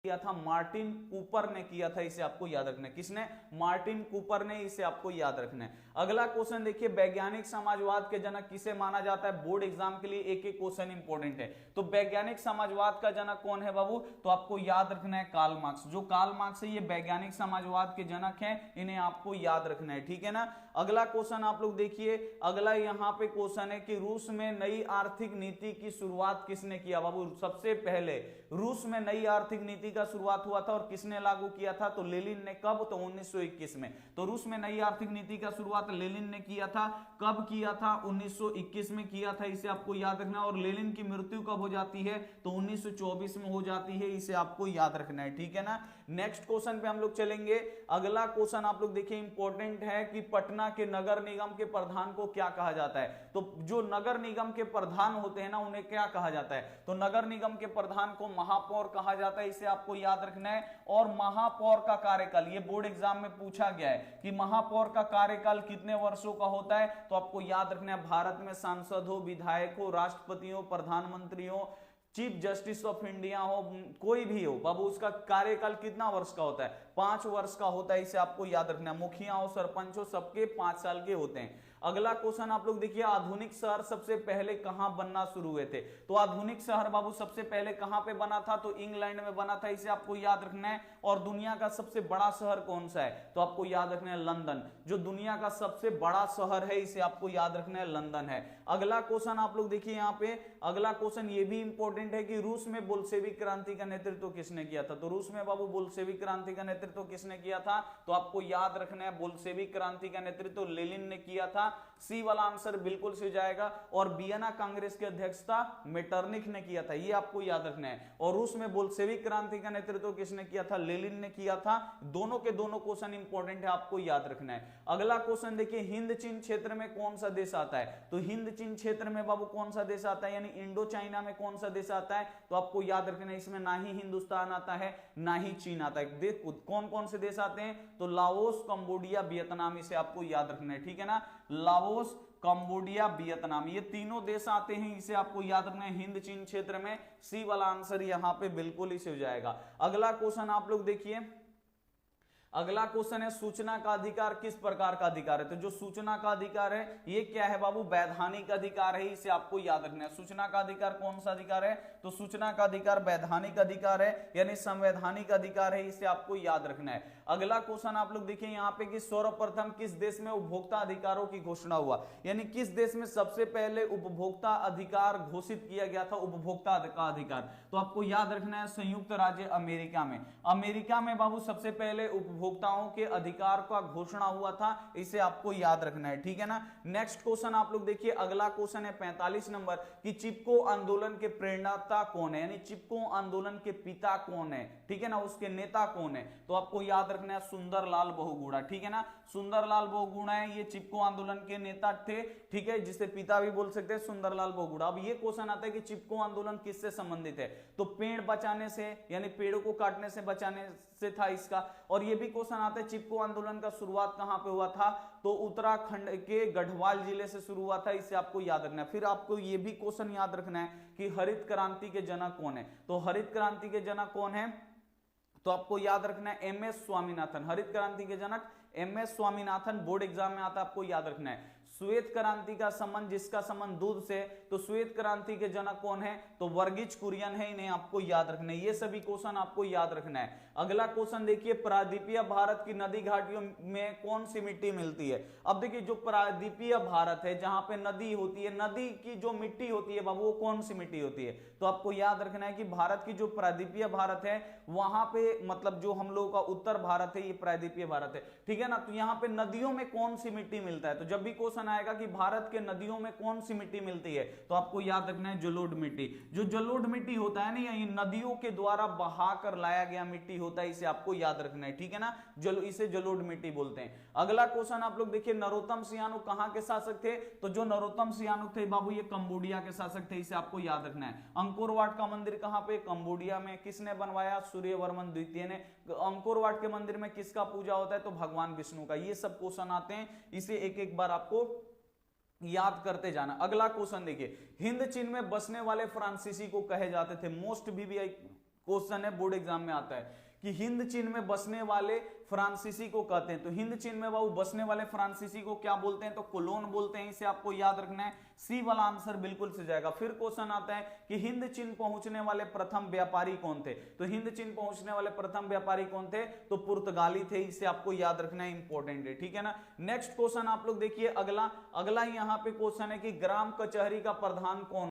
किया था? Martin Cooper ने किया था, इसे आपको याद रखना है। किसने? मार्टिन कूपर ने, इसे आपको याद रखना है। अगला क्वेश्चन देखिए, वैज्ञानिक समाजवाद के जनक किसे माना जाता है? बोर्ड एग्जाम के लिए एक एक क्वेश्चन इंपॉर्टेंट है। तो वैज्ञानिक समाजवाद का जनक कौन है बाबू? तो आपको याद रखना है कार्ल मार्क्स। जो कार्ल मार्क्स है ये वैज्ञानिक समाजवाद के जनक हैं, इन्हें आपको याद रखना है, ठीक है ना। अगला क्वेश्चन आप लोग देखिए, अगला यहां पे क्वेश्चन है कि रूस में नई आर्थिक नीति की शुरुआत किसने किया बाबू? सबसे पहले रूस में नई आर्थिक नीति का शुरुआत हुआ था और किसने लागू किया था? तो लेनिन ने। कब? तो 1921 में। तो रूस में नई आर्थिक नीति का शुरुआत लेनिन ने किया था। कब किया था? 1921 में किया था, इसे आपको याद रखना है। और लेनिन की मृत्यु कब हो जाती है? तो 1924 में हो जाती है, इसे आपको याद रखना है, ठीक है ना। नेक्स्ट क्वेश्चन पे हम लोग चलेंगे। अगला क्वेश्चन आप लोग देखिए इंपॉर्टेंट है कि पटना के नगर निगम के प्रधान को क्या कहा जाता है? तो जो नगर निगम के प्रधान होते हैं ना, उन्हें क्या कहा जाता है? तो नगर निगम के प्रधान को महापौर कहा जाता है, इसे आपको याद रखना है। और महापौर का कार्यकाल, ये बोर्ड एग्जाम में पूछा गया है कि महापौर का कार्यकाल कितने वर्षों का होता है? तो आपको याद रखना है, भारत में सांसद हो, विधायक हो, राष्ट्रपति हो, प्रधानमंत्री हो, चीफ जस्टिस ऑफ इंडिया हो, कोई भी हो बाबू, उसका कार्यकाल कितना वर्ष का होता है? 5 वर्ष का होता है, इसे आपको याद रखना है। मुखिया हो, सरपंच हो, सबके 5 साल के होते हैं। अगला क्वेश्चन आप लोग देखिए, आधुनिक शहर सबसे पहले कहां बनना शुरू हुए थे? तो आधुनिक शहर बाबू सबसे पहले कहां पे बना था? तो इंग्लैंड में बना था, इसे आपको याद रखना है। और दुनिया का सबसे बड़ा शहर कौन सा है? तो आपको याद रखना है लंदन। जो दुनिया का सबसे बड़ा शहर है, इसे आपको याद रखना है, लंदन है। अगला क्वेश्चन आप लोग देखिए यहां पे, अगला क्वेश्चन ये भी इंपॉर्टेंट है कि रूस में बोल्शेविक क्रांति का नेतृत्व किसने किया था? तो रूस में बाबू बोल्शेविक क्रांति का नेतृत्व किसने किया था? तो आपको याद रखना है, बोल्शेविक क्रांति का नेतृत्व लेनिन ने किया था। सी वाला आंसर बिल्कुल सही जाएगा। और वियना कांग्रेस की अध्यक्षता मेटरनिख ने किया था, ये आपको याद रखना है। और रूस में बोल्शेविक क्रांति का नेतृत्व किसने किया था? लेनिन ने किया था। दोनों के दोनों क्वेश्चन इंपॉर्टेंट है, आपको याद रखना है। अगला क्वेश्चन देखिए, हिंद चीन क्षेत्र में कौन सा देश आता है? तो हिंद चीन क्षेत्र में बाबू कौन सा देश आता है? यानी इंडो चाइना में कौन सा देश आता है? तो आपको याद रखना है, इसमें ना ही हिंदुस्तान आता है ना ही चीन आता है। देख कौन कौन से देश आते हैं? तो लाओस, कंबोडिया, वियतनाम, इसे आपको याद रखना है, ठीक है ना। लाओस, कंबोडिया, वियतनाम, ये तीनों देश आते हैं, इसे आपको याद रखना है हिंद चीन क्षेत्र में। सी वाला आंसर यहां पे बिल्कुल इसे हो जाएगा। अगला क्वेश्चन आप लोग देखिए, अगला क्वेश्चन है, सूचना का अधिकार किस प्रकार का अधिकार है? तो जो सूचना का अधिकार है ये क्या है बाबू? वैधानिक अधिकार है, इसे आपको याद रखना है। सूचना का अधिकार कौन सा अधिकार है? तो सूचना का अधिकार वैधानिक अधिकार है, यानी संवैधानिक अधिकार है, इसे आपको याद रखना है। अगला क्वेश्चन आप लोग देखिए यहाँ पे कि सर्वप्रथम किस देश में उपभोक्ता अधिकारों की घोषणा हुआ? यानी किस देश में सबसे पहले उपभोक्ता अधिकार घोषित किया गया था? उपभोक्ता का अधिकार, तो आपको याद रखना है संयुक्त राज्य अमेरिका में। अमेरिका में बाबू सबसे पहले उपभोक्ताओं के अधिकार का घोषणा हुआ था, इसे आपको याद रखना है, ठीक है ना। नेक्स्ट क्वेश्चन आप लोग देखिए, अगला क्वेश्चन है 45 नंबर कि चिपको आंदोलन के प्रेरणाता कौन है? यानी चिपको आंदोलन के पिता कौन है, ठीक है ना, उसके नेता कौन है? तो आपको याद रखना है सुंदरलाल बहुगुणा, ठीक है ना। सुंदरलाल बहुगुणा है, ये चिपको आंदोलन के नेता थे, ठीक है, जिसे पिता भी बोल सकते हैं, सुंदरलाल बहुगुणा। अब ये क्वेश्चन आता है कि चिपको आंदोलन किससे संबंधित है? तो पेड़ बचाने से, यानी पेड़ों को काटने से बचाने से था इसका। और ये भी क्वेश्चन आता है चिपको आंदोलन का शुरुआत कहां पे हुआ था? तो उत्तराखंड के गढ़वाल जिले से शुरू हुआ था, इसे आपको याद रखना है। फिर आपको ये भी क्वेश्चन याद रखना है कि हरित क्रांति के जनक कौन है? तो हरित क्रांति के जनक कौन है? तो आपको याद रखना है एमएस स्वामीनाथन। हरित क्रांति के जनक एमएस स्वामीनाथन, बोर्ड एग्जाम में आता है, आपको याद रखना है। श्वेत क्रांति का संबंध, जिसका संबंध दूध से, तो श्वेत क्रांति के जनक कौन है? तो वर्गीज कुरियन है, इन्हें आपको याद रखना है। ये सभी क्वेश्चन आपको याद रखना है। अगला क्वेश्चन देखिए, प्रायद्वीपीय भारत की नदी घाटियों में कौन सी मिट्टी मिलती है? अब देखिए जो प्रायद्वीपीय भारत है, जहां पे नदी होती है, नदी की जो मिट्टी होती है बाबू, वो कौन सी मिट्टी होती है? तो आपको याद रखना है कि भारत की जो प्रायद्वीपीय भारत है, वहां पे मतलब जो हम लोगों का उत्तर भारत है, ये प्रायद्वीपीय भारत है, ठीक है ना। तो यहां पे नदियों में कौन सी मिट्टी मिलता है? तो जब भी क्वेश्चन आएगा कि भारत के नदियों में कौन सी मिट्टी मिलती है, तो आपको याद रखना है जलोढ़ मिट्टी। जो जलोढ़ मिट्टी होता है ना, ये नदियों के द्वारा बहाकर लाया गया मिट्टी होता है, इसे आपको याद रखना है, ठीक है ना। इसे जलोढ़ मिट्टी बोलते हैं। अगला क्वेश्चन आप लोग देखिए, नरोत्तम सियानुक कहां के शासक थे? तो जो नरोत्तम सियानुक थे बाबू, ये कंबोडिया के शासक थे, इसे आपको याद रखना है। अंकोर वाट का मंदिर कहां पे? कंबोडिया में। किसने बनवाया? सूर्यवर्मन द्वितीय ने। अंकोर वाट के मंदिर में किसका पूजा होता है? तो भगवान विष्णु का। ये सब क्वेश्चन आते हैं, इसे एक एक बार आपको याद करते जाना। अगला क्वेश्चन देखिए, हिंद चीन में बसने वाले फ्रांसीसी को कहे जाते थे, मोस्ट वीवीआई क्वेश्चन है, बोर्ड एग्जाम में आता है कि हिंद चीन में बसने वाले फ्रांसीसी को कहते हैं, तो हिंद चीन में बाबू बसने वाले फ्रांसीसी को क्या बोलते हैं, तो कोलोन बोलते हैं। इसे आपको याद रखना है, सी वाला आंसर बिल्कुल से जाएगा। फिर क्वेश्चन आता है कि हिंद चीन पहुंचने वाले प्रथम व्यापारी कौन थे, तो हिंद चीन पहुंचने वाले प्रथम व्यापारी कौन थे, तो पुर्तगाली थे। इसे आपको याद रखना है, इंपॉर्टेंट है, ठीक है ना। नेक्स्ट क्वेश्चन आप लोग देखिए, अगला यहाँ पे क्वेश्चन है कि ग्राम कचहरी का प्रधान कौन